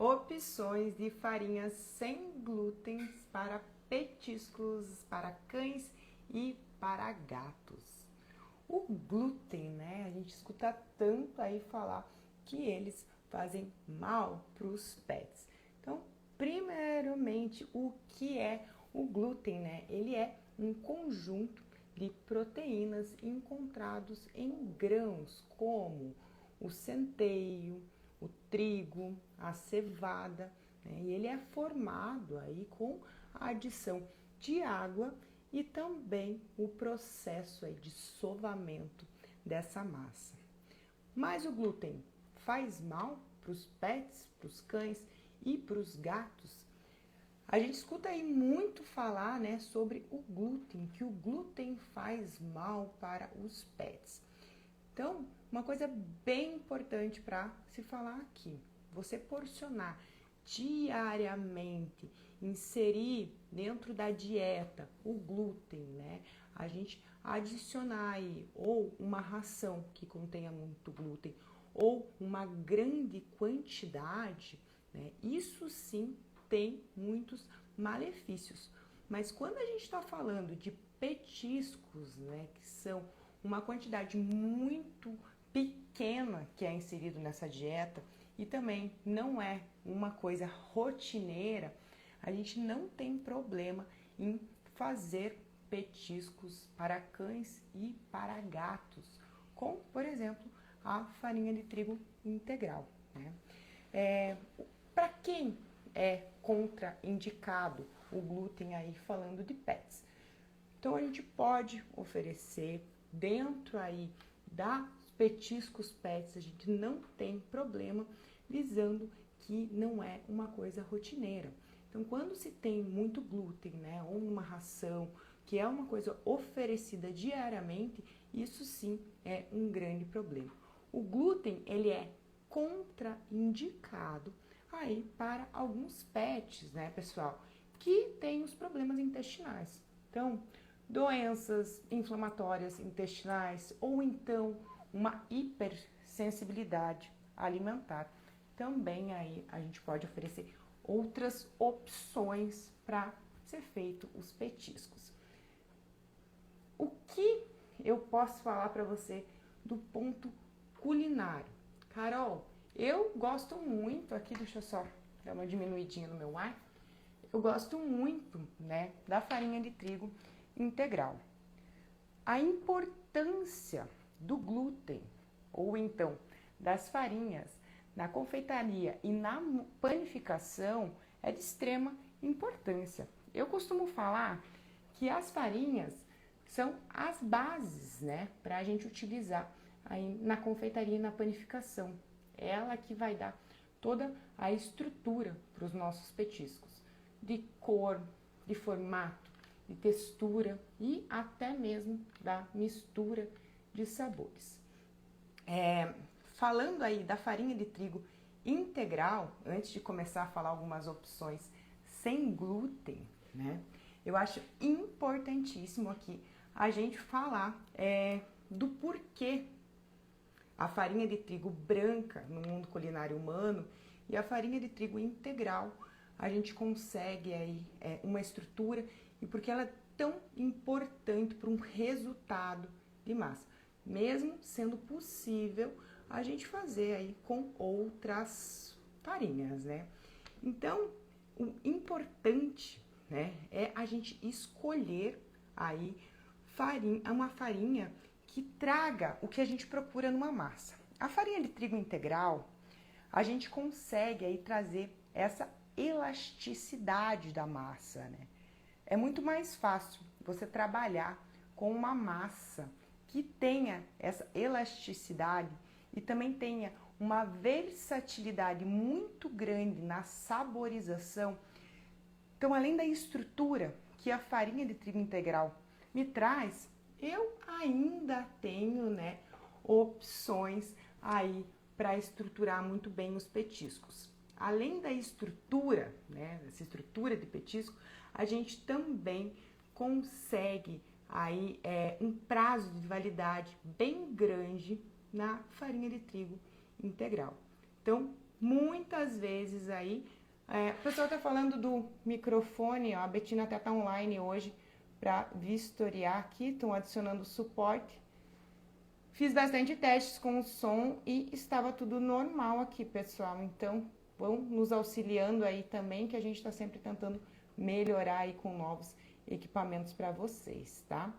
Opções de farinhas sem glúten para petiscos, para cães e para gatos. O glúten, né? A gente escuta tanto aí falar que eles fazem mal para os pets. Então, primeiramente, o que é o glúten, né? Ele é um conjunto de proteínas encontrados em grãos, como o centeio, o trigo, a cevada, né? E ele é formado aí com a adição de água e também o processo aí de sovamento dessa massa. Mas o glúten faz mal para os pets, para os cães e para os gatos? A gente escuta aí muito falar, né, sobre o glúten, que o glúten faz mal para os pets. Então, uma coisa bem importante para se falar aqui, você porcionar diariamente, inserir dentro da dieta o glúten, né? A gente adicionar aí ou uma ração que contenha muito glúten ou uma grande quantidade, né? Isso sim tem muitos malefícios. Mas quando a gente está falando de petiscos, né, que são uma quantidade muito pequena que é inserido nessa dieta e também não é uma coisa rotineira, a gente não tem problema em fazer petiscos para cães e para gatos, com, por exemplo, a farinha de trigo integral, né? Para quem é contraindicado o glúten aí falando de pets? Então a gente pode oferecer dentro aí da petiscos pets, a gente não tem problema, visando que não é uma coisa rotineira. Então quando se tem muito glúten, né, ou numa ração, que é uma coisa oferecida diariamente, isso sim é um grande problema. O glúten, ele é contraindicado aí para alguns pets, né, pessoal, que têm os problemas intestinais. Então, doenças inflamatórias intestinais ou então uma hipersensibilidade alimentar. Também aí a gente pode oferecer outras opções para ser feito os petiscos. O que eu posso falar para você do ponto culinário? Carol, eu gosto muito, aqui deixa eu só dar uma diminuidinha no meu ar, eu gosto muito, né, da farinha de trigo integral. A importância do glúten, ou então das farinhas, na confeitaria e na panificação é de extrema importância. Eu costumo falar que as farinhas são as bases, né, para a gente utilizar aí na confeitaria e na panificação. Ela que vai dar toda a estrutura para os nossos petiscos, de cor, de formato, de textura e até mesmo da mistura de sabores. Falando aí da farinha de trigo integral, antes de começar a falar algumas opções sem glúten, né? Eu acho importantíssimo aqui a gente falar do porquê a farinha de trigo branca no mundo culinário humano e a farinha de trigo integral a gente consegue aí uma estrutura e porque ela é tão importante para um resultado de massa, mesmo sendo possível a gente fazer aí com outras farinhas, né? Então, o importante, né, é a gente escolher aí uma farinha que traga o que a gente procura numa massa. A farinha de trigo integral, a gente consegue aí trazer essa elasticidade da massa, né? É muito mais fácil você trabalhar com uma massa que tenha essa elasticidade e também tenha uma versatilidade muito grande na saborização. Então, além da estrutura que a farinha de trigo integral me traz, eu ainda tenho, né, opções aí para estruturar muito bem os petiscos. Além da estrutura, né, essa estrutura de petisco, a gente também consegue aí um prazo de validade bem grande na farinha de trigo integral. Então, muitas vezes aí, o pessoal tá falando do microfone, ó, a Betina até tá online hoje para vistoriar aqui, estão adicionando suporte. Fiz bastante testes com o som e estava tudo normal aqui, pessoal. Então, vão nos auxiliando aí também, que a gente está sempre tentando melhorar aí com novos equipamentos para vocês, tá?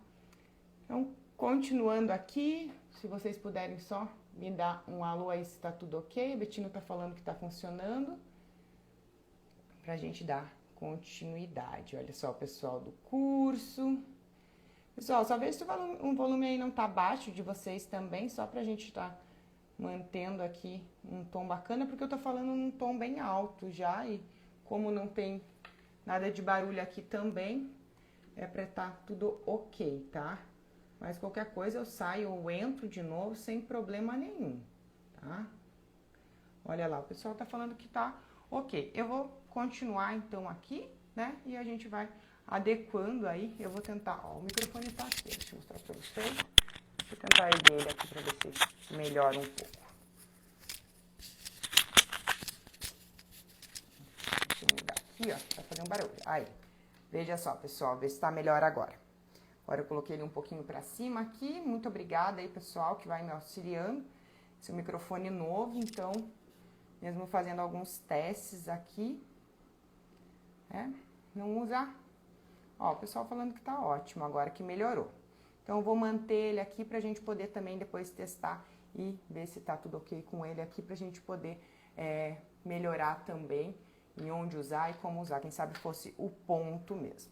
Então, continuando aqui, se vocês puderem só me dar um alô aí se tá tudo ok. A Betina tá falando que tá funcionando. Pra gente dar continuidade. Olha só o pessoal do curso. Pessoal, só veja se o volume aí não tá baixo de vocês também, só pra gente estar mantendo aqui um tom bacana, porque eu tô falando num tom bem alto já, e como não tem nada de barulho aqui também, é pra estar tudo ok, tá? Mas qualquer coisa eu saio ou entro de novo sem problema nenhum, tá? Olha lá, o pessoal tá falando que tá ok. Eu vou continuar então aqui, né? E a gente vai adequando aí. Eu vou tentar, ó, o microfone tá aqui, deixa eu mostrar pra vocês. Vou tentar erguer ele aqui pra ver se melhora um pouco. Deixa eu mudar aqui, ó, pra fazer um barulho. Aí, veja só, pessoal, ver se tá melhor agora. Agora eu coloquei ele um pouquinho pra cima aqui. Muito obrigada aí, pessoal, que vai me auxiliando. Esse é um microfone novo, então, mesmo fazendo alguns testes aqui, né? Não usar. Ó, o pessoal falando que tá ótimo, agora que melhorou. Então, eu vou manter ele aqui pra gente poder também depois testar e ver se tá tudo ok com ele aqui, pra gente poder melhorar também em onde usar e como usar. Quem sabe fosse o ponto mesmo.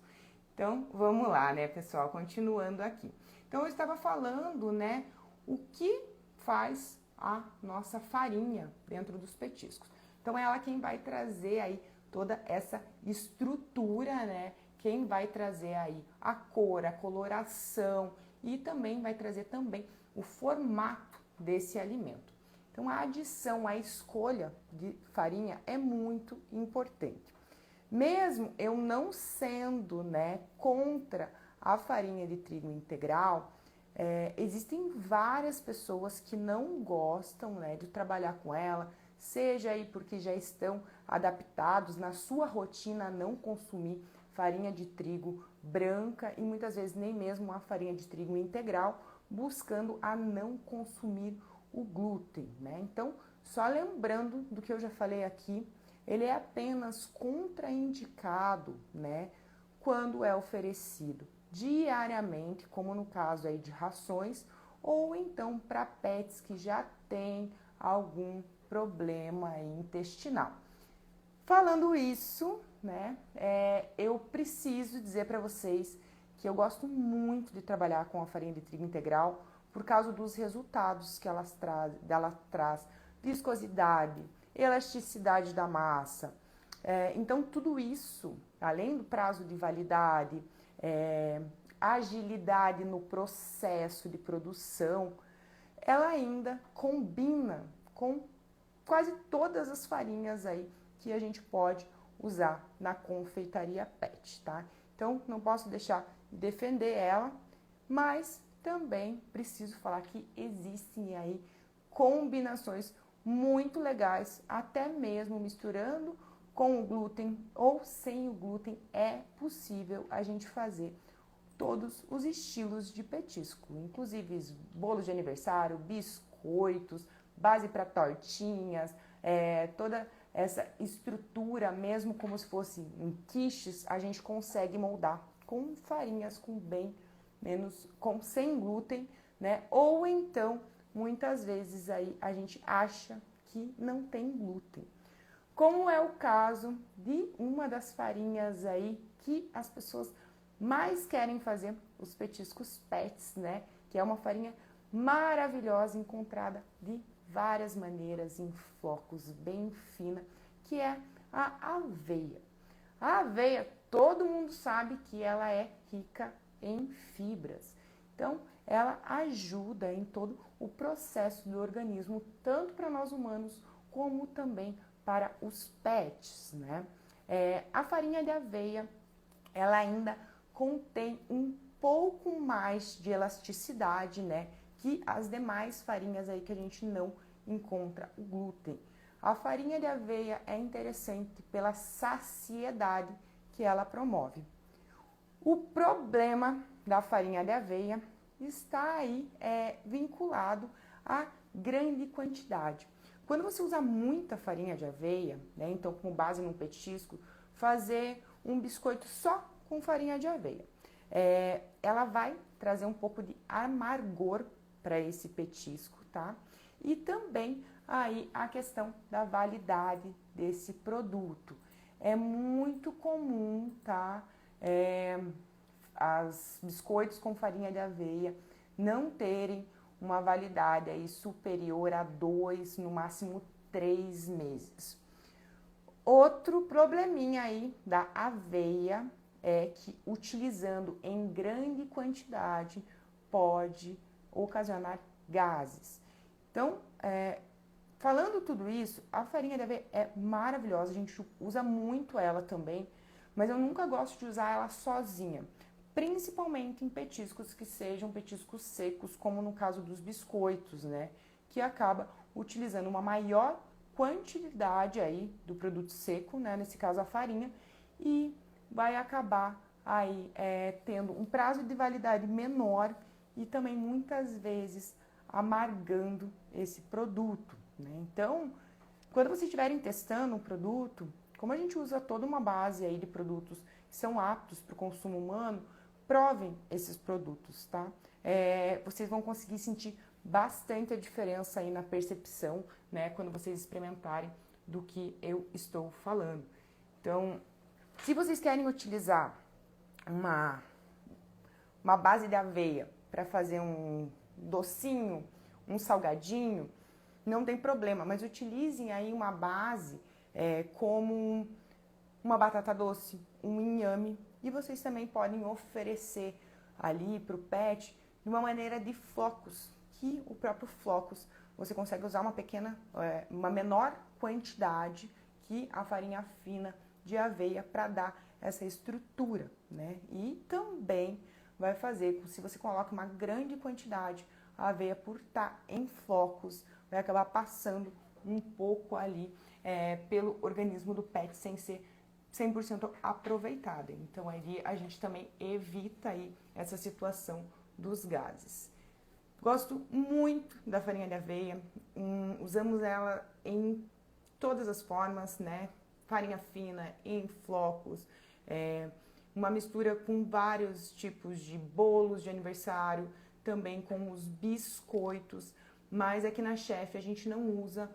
Então, vamos lá, né, pessoal? Continuando aqui. Então, eu estava falando, né, o que faz a nossa farinha dentro dos petiscos. Então, é ela quem vai trazer aí toda essa estrutura, né? Quem vai trazer aí a cor, a coloração e também vai trazer também o formato desse alimento. Então, a adição, a escolha de farinha é muito importante. Mesmo eu não sendo, né, contra a farinha de trigo integral, existem várias pessoas que não gostam, né, de trabalhar com ela, seja aí porque já estão adaptados na sua rotina a não consumir farinha de trigo branca e muitas vezes nem mesmo a farinha de trigo integral, buscando a não consumir o glúten, né? Então, só lembrando do que eu já falei aqui, ele é apenas contraindicado, né, quando é oferecido diariamente, como no caso aí de rações, ou então para pets que já têm algum problema intestinal. Falando isso, né, eu preciso dizer para vocês que eu gosto muito de trabalhar com a farinha de trigo integral por causa dos resultados que ela traz, viscosidade, elasticidade da massa. Então, tudo isso, além do prazo de validade, agilidade no processo de produção, ela ainda combina com quase todas as farinhas aí que a gente pode usar na confeitaria pet, tá? Então, não posso deixar de defender ela, mas também preciso falar que existem aí combinações muito legais, até mesmo misturando com o glúten ou sem o glúten, é possível a gente fazer todos os estilos de petisco, inclusive bolos de aniversário, biscoitos, base para tortinhas, toda essa estrutura, mesmo como se fosse em quiches, a gente consegue moldar com farinhas sem glúten, né? Ou então, muitas vezes aí a gente acha que não tem glúten. Como é o caso de uma das farinhas aí que as pessoas mais querem fazer, os petiscos pets, né? Que é uma farinha maravilhosa, encontrada de várias maneiras, em flocos bem fina, que é a aveia. A aveia, todo mundo sabe que ela é rica em fibras. Então, ela ajuda em todo o processo do organismo, tanto para nós humanos, como também para os pets, né? A farinha de aveia, ela ainda contém um pouco mais de elasticidade, né, que as demais farinhas aí que a gente não encontra o glúten. A farinha de aveia é interessante pela saciedade que ela promove. O problema da farinha de aveia está aí vinculado à grande quantidade. Quando você usa muita farinha de aveia, né, então como base num petisco, fazer um biscoito só com farinha de aveia, ela vai trazer um pouco de amargor para esse petisco, tá? E também aí a questão da validade desse produto. É muito comum, tá? Os biscoitos com farinha de aveia não terem uma validade aí superior a 2, no máximo 3 meses. Outro probleminha aí da aveia é que utilizando em grande quantidade pode ocasionar gases. Então, falando tudo isso, a farinha de aveia é maravilhosa, a gente usa muito ela também, mas eu nunca gosto de usar ela sozinha, principalmente em petiscos que sejam petiscos secos, como no caso dos biscoitos, né? Que acaba utilizando uma maior quantidade aí do produto seco, né? Nesse caso a farinha, e vai acabar aí tendo um prazo de validade menor e também muitas vezes amargando esse produto, né? Então, quando vocês estiverem testando um produto, como a gente usa toda uma base aí de produtos que são aptos para o consumo humano, provem esses produtos, tá? Vocês vão conseguir sentir bastante a diferença aí na percepção, né? Quando vocês experimentarem do que eu estou falando. Então, se vocês querem utilizar uma base de aveia para fazer um docinho, um salgadinho, não tem problema, mas utilizem aí uma base como uma batata doce, um inhame, e vocês também podem oferecer ali para o pet de uma maneira de flocos, que o próprio flocos você consegue usar uma menor quantidade que a farinha fina de aveia para dar essa estrutura, né? E também vai fazer, se você coloca uma grande quantidade, a aveia por estar em flocos, vai acabar passando um pouco ali pelo organismo do pet sem ser 100% aproveitada. Então, aí a gente também evita aí essa situação dos gases. Gosto muito da farinha de aveia, usamos ela em todas as formas, né? Farinha fina, em flocos, uma mistura com vários tipos de bolos de aniversário, também com os biscoitos, mas aqui na Chef a gente não usa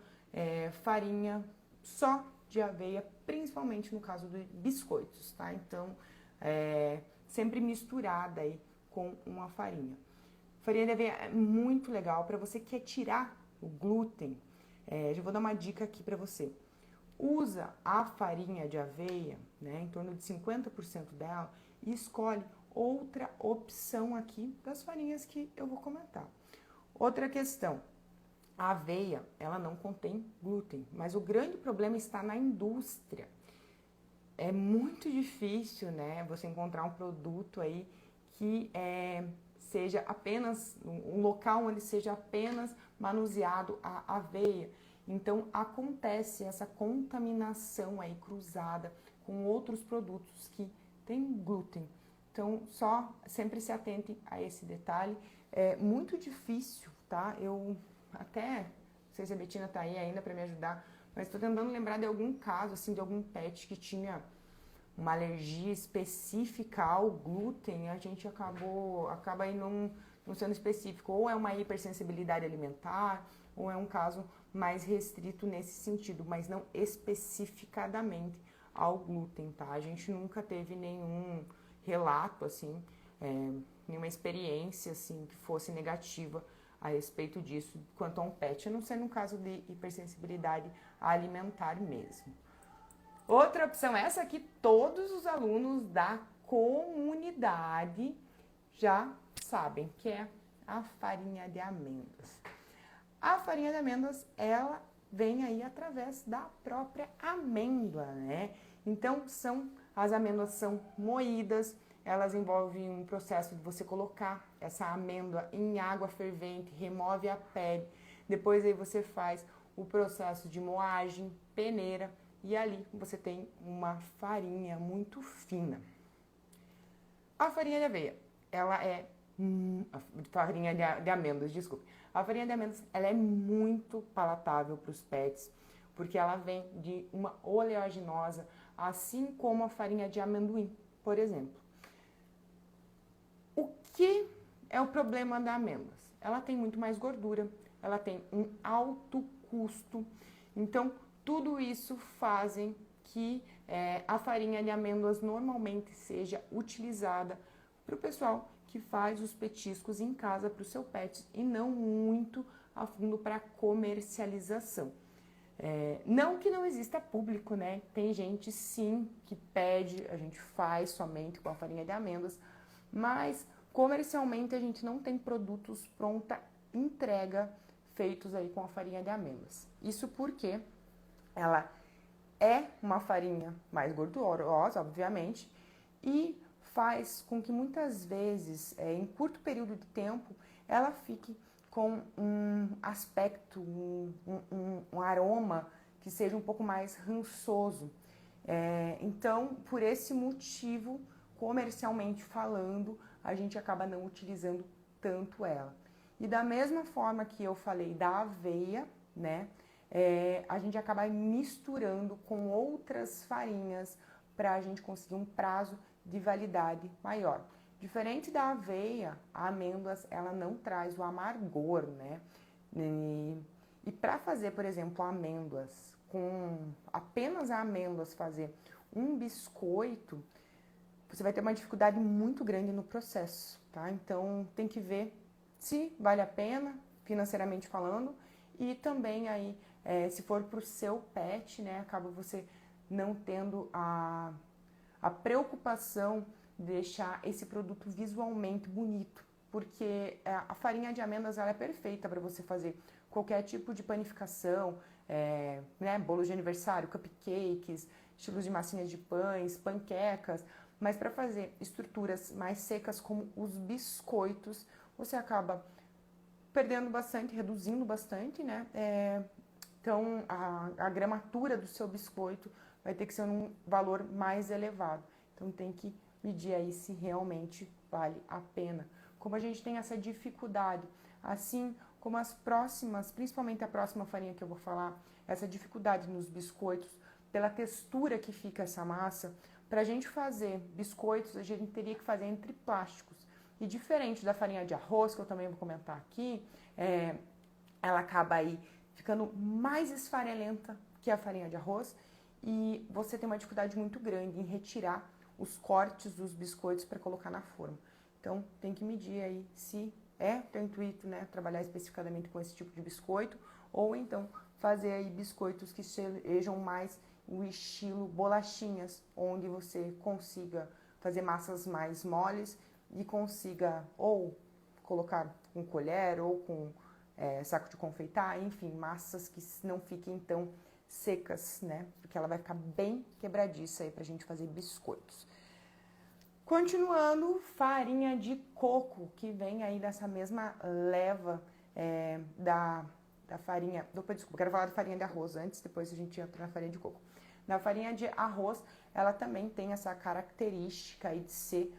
farinha só de aveia, principalmente no caso de biscoitos, tá? Então, sempre misturada aí com uma farinha. Farinha de aveia é muito legal para você que quer tirar o glúten. Já vou dar uma dica aqui para você. Usa a farinha de aveia, né, em torno de 50% dela, e escolhe outra opção aqui das farinhas que eu vou comentar. Outra questão, a aveia, ela não contém glúten, mas o grande problema está na indústria. É muito difícil, né, você encontrar um produto aí que seja apenas, um local onde seja apenas manuseado a aveia. Então, acontece essa contaminação aí cruzada com outros produtos que têm glúten. Então, sempre se atentem a esse detalhe. É muito difícil, tá? Eu até, não sei se a Betina tá aí ainda para me ajudar, mas estou tentando lembrar de algum caso, assim, de algum pet que tinha uma alergia específica ao glúten, a gente acaba aí não sendo específico. Ou é uma hipersensibilidade alimentar, ou é um caso mais restrito nesse sentido, mas não especificadamente ao glúten, tá? A gente nunca teve nenhum relato, assim, nenhuma experiência, assim, que fosse negativa a respeito disso quanto a um pet, a não ser no caso de hipersensibilidade alimentar mesmo. Outra opção, essa aqui todos os alunos da comunidade já sabem, que é a farinha de amêndoas. A farinha de amêndoas, ela vem aí através da própria amêndoa, né? Então, as amêndoas são moídas, elas envolvem um processo de você colocar essa amêndoa em água fervente, remove a pele, depois aí você faz o processo de moagem, peneira, e ali você tem uma farinha muito fina. A farinha de aveia, ela é a farinha de amêndoas, desculpe. A farinha de amêndoas, ela é muito palatável para os pets, porque ela vem de uma oleaginosa, assim como a farinha de amendoim, por exemplo. O que é o problema da amêndoas? Ela tem muito mais gordura, ela tem um alto custo, então tudo isso fazem que a farinha de amêndoas normalmente seja utilizada para o pessoal que faz os petiscos em casa para o seu pet e não muito a fundo para comercialização. Não que não exista público, né? Tem gente sim que pede, a gente faz somente com a farinha de amêndoas, mas comercialmente a gente não tem produtos pronta entrega feitos aí com a farinha de amêndoas. Isso porque ela é uma farinha mais gordurosa, obviamente, e faz com que muitas vezes, em curto período de tempo, ela fique com um aspecto, um aroma que seja um pouco mais rançoso. Então, por esse motivo, comercialmente falando, a gente acaba não utilizando tanto ela. E da mesma forma que eu falei da aveia, né, a gente acaba misturando com outras farinhas para a gente conseguir um prazo de validade maior. Diferente da aveia, a amêndoas ela não traz o amargor, né? E para fazer, por exemplo, amêndoas, com apenas a amêndoas fazer um biscoito, você vai ter uma dificuldade muito grande no processo, tá? Então tem que ver se vale a pena, financeiramente falando, e também aí, se for para o seu pet, né, acaba você não tendo a preocupação de deixar esse produto visualmente bonito, porque a farinha de amêndoas ela é perfeita para você fazer qualquer tipo de panificação, né, bolos de aniversário, cupcakes, estilos de massinhas de pães, panquecas, mas para fazer estruturas mais secas como os biscoitos, você acaba perdendo bastante, reduzindo bastante, né? Então a gramatura do seu biscoito vai ter que ser um valor mais elevado. Então tem que medir aí se realmente vale a pena. Como a gente tem essa dificuldade, assim como as próximas, principalmente a próxima farinha que eu vou falar, essa dificuldade nos biscoitos, pela textura que fica essa massa, para a gente fazer biscoitos, a gente teria que fazer entre plásticos. E diferente da farinha de arroz, que eu também vou comentar aqui, ela acaba aí ficando mais esfarelenta que a farinha de arroz e você tem uma dificuldade muito grande em retirar os cortes dos biscoitos para colocar na forma. Então, tem que medir aí se é teu intuito, né, trabalhar especificadamente com esse tipo de biscoito ou então fazer aí biscoitos que sejam mais o estilo bolachinhas, onde você consiga fazer massas mais moles e consiga ou colocar com colher ou com saco de confeitar, enfim, massas que não fiquem tão secas, né? Porque ela vai ficar bem quebradiça aí pra gente fazer biscoitos. Continuando, farinha de coco, que vem aí dessa mesma leva da farinha... Desculpa, quero falar da farinha de arroz antes, depois a gente entra na farinha de coco. Na farinha de arroz, ela também tem essa característica aí de ser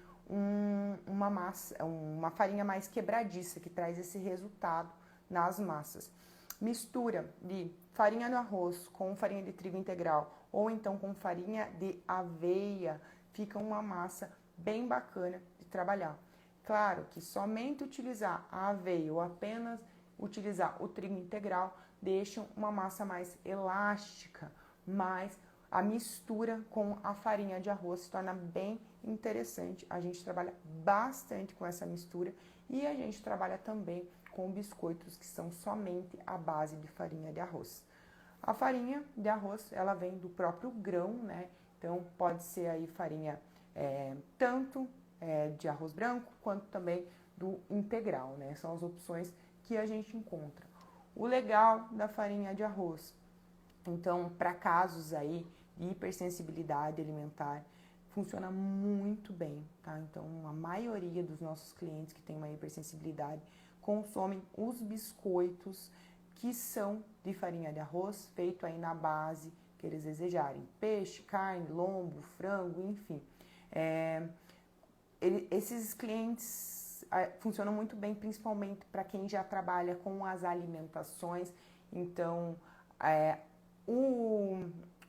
uma massa, uma farinha mais quebradiça, que traz esse resultado nas massas. Mistura de farinha de arroz com farinha de trigo integral ou então com farinha de aveia, fica uma massa bem bacana de trabalhar. Claro que somente utilizar a aveia ou apenas utilizar o trigo integral deixa uma massa mais elástica, mas a mistura com a farinha de arroz se torna bem interessante. A gente trabalha bastante com essa mistura e a gente trabalha também com biscoitos que são somente à base de farinha de arroz. A farinha de arroz, ela vem do próprio grão, né? Então pode ser aí farinha tanto de arroz branco quanto também do integral, né? São as opções que a gente encontra. O legal da farinha de arroz, então, para casos aí de hipersensibilidade alimentar, funciona muito bem, tá? Então, a maioria dos nossos clientes que tem uma hipersensibilidade consomem os biscoitos que são de farinha de arroz, feito aí na base que eles desejarem. Peixe, carne, lombo, frango, enfim. Esses clientes funcionam muito bem, principalmente para quem já trabalha com as alimentações. Então,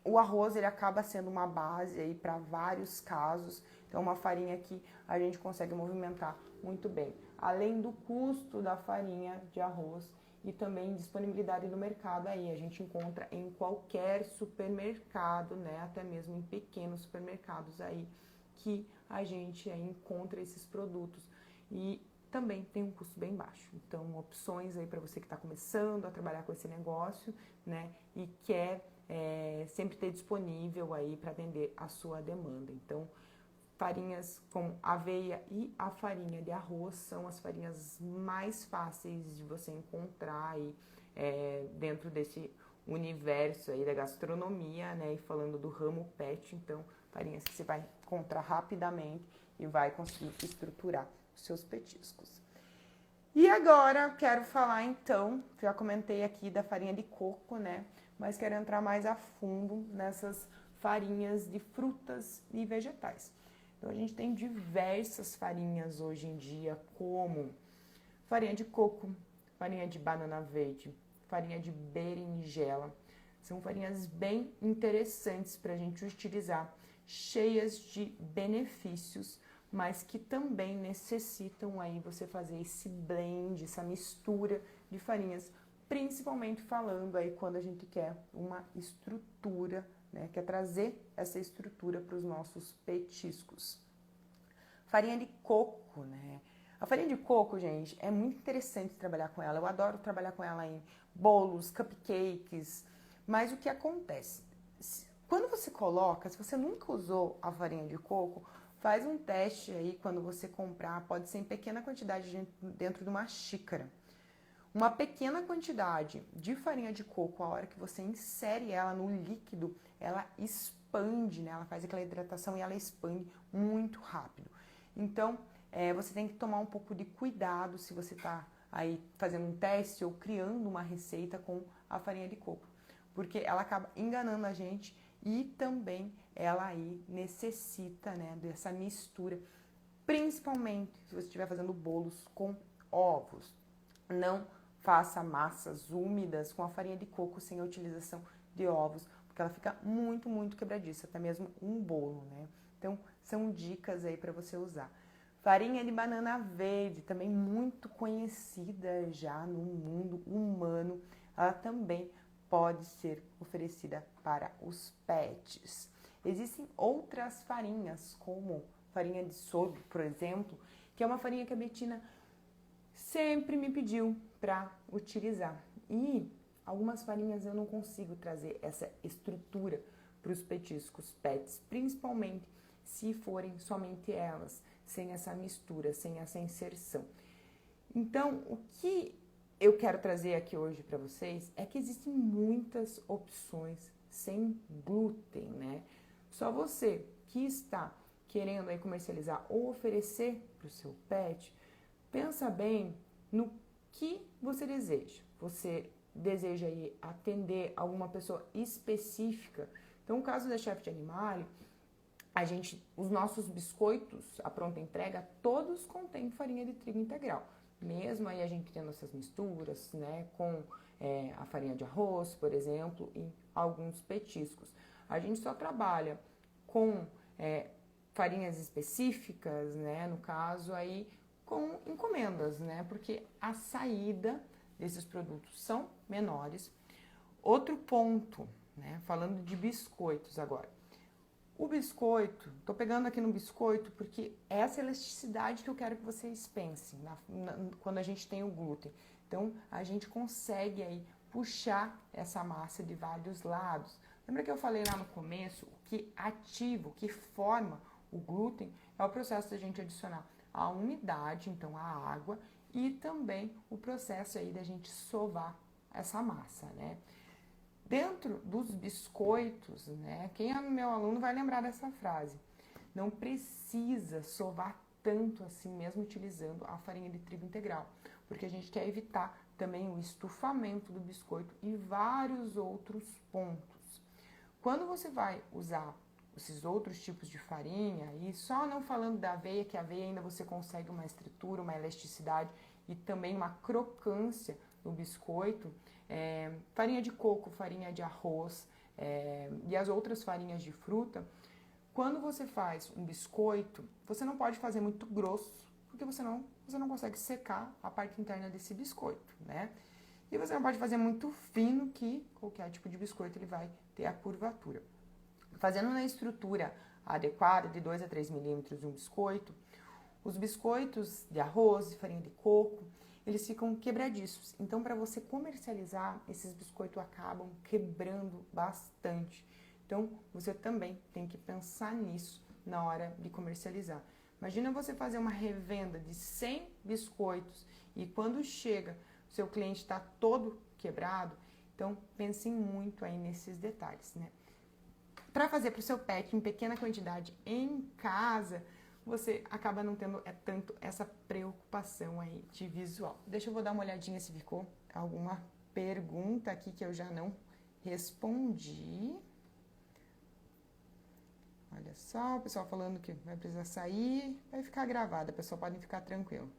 o arroz ele acaba sendo uma base aí para vários casos. Então, uma farinha que a gente consegue movimentar muito bem. Além do custo da farinha de arroz e também disponibilidade no mercado aí. A gente encontra em qualquer supermercado, né? Até mesmo em pequenos supermercados aí que a gente aí encontra esses produtos. E também tem um custo bem baixo. Então, opções aí para você que está começando a trabalhar com esse negócio, né? E quer sempre ter disponível aí para atender a sua demanda. Então, farinhas como aveia e a farinha de arroz são as farinhas mais fáceis de você encontrar aí, dentro desse universo aí da gastronomia, né? E falando do ramo pet, então farinhas que você vai encontrar rapidamente e vai conseguir estruturar os seus petiscos. E agora quero falar então, já comentei aqui da farinha de coco, né? Mas quero entrar mais a fundo nessas farinhas de frutas e vegetais. Então, a gente tem diversas farinhas hoje em dia, como farinha de coco, farinha de banana verde, farinha de berinjela. São farinhas bem interessantes para a gente utilizar, cheias de benefícios, mas que também necessitam aí você fazer esse blend, essa mistura de farinhas, principalmente falando aí quando a gente quer uma estrutura, né, quer trazer essa estrutura para os nossos petiscos. Farinha de coco, né? A farinha de coco, gente, é muito interessante trabalhar com ela. Eu adoro trabalhar com ela em bolos, cupcakes. Mas o que acontece? Quando você coloca, se você nunca usou a farinha de coco, faz um teste aí quando você comprar. Pode ser em pequena quantidade dentro de uma xícara. Uma pequena quantidade de farinha de coco, a hora que você insere ela no líquido, ela expande, né? Ela faz aquela hidratação e ela expande muito rápido. Então, você tem que tomar um pouco de cuidado se você está aí fazendo um teste ou criando uma receita com a farinha de coco, porque ela acaba enganando a gente e também ela aí necessita, né, dessa mistura, principalmente se você estiver fazendo bolos com ovos. Não faça massas úmidas com a farinha de coco sem a utilização de ovos, porque ela fica muito, muito quebradiça, até mesmo um bolo, né? Então, são dicas aí para você usar. Farinha de banana verde, também muito conhecida já no mundo humano, ela também pode ser oferecida para os pets. Existem outras farinhas, como farinha de sorgo, por exemplo, que é uma farinha que a Betina sempre me pediu para utilizar. E algumas farinhas eu não consigo trazer essa estrutura para os petiscos pets, principalmente se forem somente elas, sem essa mistura, sem essa inserção. Então, o que eu quero trazer aqui hoje para vocês é que existem muitas opções sem glúten, né? Só você que está querendo aí comercializar ou oferecer para o seu pet, pensa bem no que você deseja. Você deseja aí atender alguma pessoa específica? Então, no caso da Chef de Animale, os nossos biscoitos, a pronta entrega, todos contêm farinha de trigo integral. Mesmo aí a gente tendo essas misturas, né, com a farinha de arroz, por exemplo, em alguns petiscos. A gente só trabalha com farinhas específicas, né, no caso aí, com encomendas, né, porque a saída desses produtos são menores. Outro ponto, né, falando de biscoitos agora. O biscoito, tô pegando aqui no biscoito porque é essa elasticidade que eu quero que vocês pensem quando a gente tem o glúten. Então, a gente consegue aí puxar essa massa de vários lados. Lembra que eu falei lá no começo, o que ativa, o que forma o glúten é o processo da gente adicionar a umidade, então a água, e também o processo aí da gente sovar essa massa, né? Dentro dos biscoitos, né? Quem é meu aluno vai lembrar dessa frase. Não precisa sovar tanto assim mesmo utilizando a farinha de trigo integral, porque a gente quer evitar também o estufamento do biscoito e vários outros pontos. Quando você vai usar esses outros tipos de farinha, e só não falando da aveia, que a aveia ainda você consegue uma estrutura, uma elasticidade e também uma crocância no biscoito, farinha de coco, farinha de arroz e as outras farinhas de fruta, quando você faz um biscoito, você não pode fazer muito grosso, porque você não consegue secar a parte interna desse biscoito, né? E você não pode fazer muito fino, que qualquer tipo de biscoito ele vai ter a curvatura. Fazendo na estrutura adequada, de 2 a 3 milímetros um biscoito, os biscoitos de arroz e farinha de coco, eles ficam quebradiços. Então, para você comercializar, esses biscoitos acabam quebrando bastante. Então, você também tem que pensar nisso na hora de comercializar. Imagina você fazer uma revenda de 100 biscoitos e quando chega, o seu cliente está todo quebrado. Então, pensem muito aí nesses detalhes, né? Para fazer para o seu pet em pequena quantidade em casa, você acaba não tendo tanto essa preocupação aí de visual. Deixa eu vou dar uma olhadinha se ficou alguma pergunta aqui que eu já não respondi. Olha só, o pessoal falando que vai precisar sair, vai ficar gravada, pessoal, podem ficar tranquilo.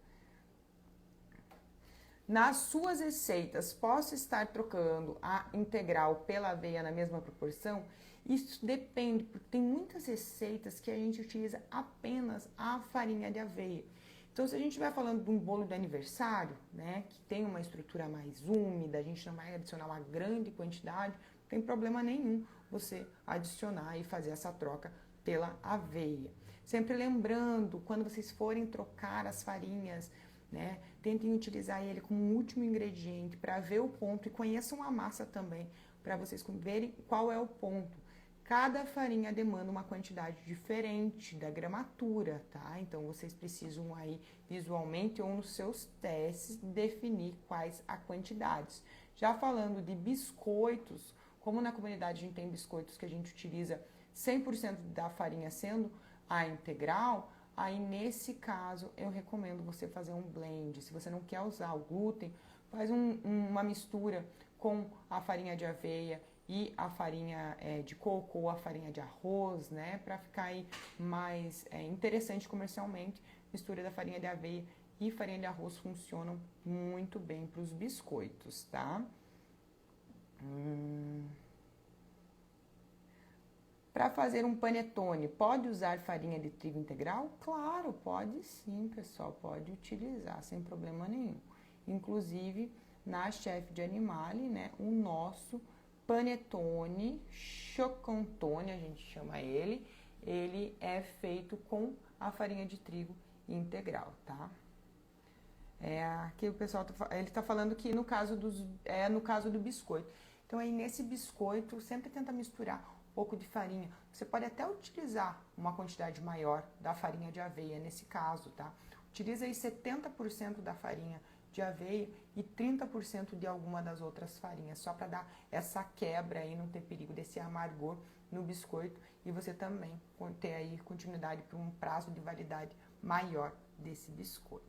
Nas suas receitas, posso estar trocando a integral pela aveia na mesma proporção? Isso depende, porque tem muitas receitas que a gente utiliza apenas a farinha de aveia. Então, se a gente estiver falando de um bolo de aniversário, né, que tem uma estrutura mais úmida, a gente não vai adicionar uma grande quantidade, não tem problema nenhum você adicionar e fazer essa troca pela aveia. Sempre lembrando, quando vocês forem trocar as farinhas, né, tentem utilizar ele como último ingrediente para ver o ponto e conheçam a massa também, para vocês verem qual é o ponto. Cada farinha demanda uma quantidade diferente da gramatura, tá? Então, vocês precisam aí visualmente ou nos seus testes definir quais as quantidades. Já falando de biscoitos, como na comunidade a gente tem biscoitos que a gente utiliza 100% da farinha sendo a integral, aí nesse caso eu recomendo você fazer um blend. Se você não quer usar o glúten, faz uma mistura com a farinha de aveia e a farinha de coco ou a farinha de arroz, né? Para ficar aí mais interessante comercialmente, mistura da farinha de aveia e farinha de arroz funcionam muito bem para os biscoitos, tá? Para fazer um panetone, pode usar farinha de trigo integral? Claro, pode sim, pessoal, pode utilizar sem problema nenhum. Inclusive, na Chef de Animale, né, o nosso panetone, chocantone, a gente chama ele é feito com a farinha de trigo integral, tá? Aqui o pessoal ele tá falando que no caso do biscoito. Então aí nesse biscoito sempre tenta misturar um pouco de farinha. Você pode até utilizar uma quantidade maior da farinha de aveia nesse caso, tá? Utiliza aí 70% da farinha de aveia e 30% de alguma das outras farinhas, só para dar essa quebra aí, não ter perigo desse amargor no biscoito e você também ter aí continuidade para um prazo de validade maior desse biscoito.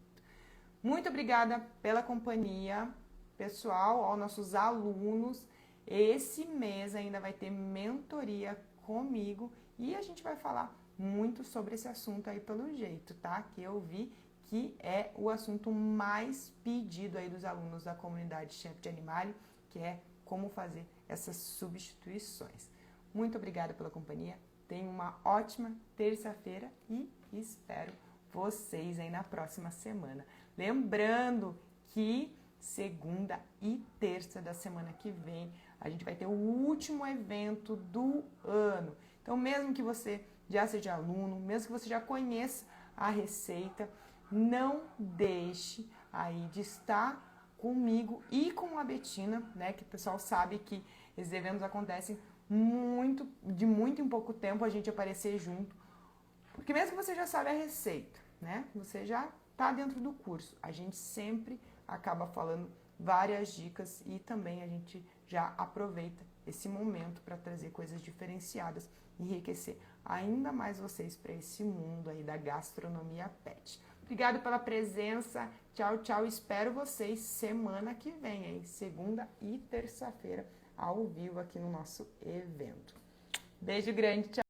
Muito obrigada pela companhia, pessoal, aos nossos alunos. Esse mês ainda vai ter mentoria comigo e a gente vai falar muito sobre esse assunto aí pelo jeito, tá? Que eu vi que é o assunto mais pedido aí dos alunos da comunidade Chef de Animale, que é como fazer essas substituições. Muito obrigada pela companhia, tenham uma ótima terça-feira e espero vocês aí na próxima semana. Lembrando que segunda e terça da semana que vem a gente vai ter o último evento do ano. Então, mesmo que você já seja aluno, mesmo que você já conheça a receita, não deixe aí de estar comigo e com a Betina, né? Que o pessoal sabe que esses eventos acontecem de muito em pouco tempo a gente aparecer junto. Porque mesmo que você já sabe a receita, né? Você já tá dentro do curso. A gente sempre acaba falando várias dicas e também a gente já aproveita esse momento para trazer coisas diferenciadas, enriquecer ainda mais vocês para esse mundo aí da gastronomia pet. Obrigado pela presença. Tchau, tchau. Espero vocês semana que vem, hein? Segunda e terça-feira, ao vivo aqui no nosso evento. Beijo grande, tchau.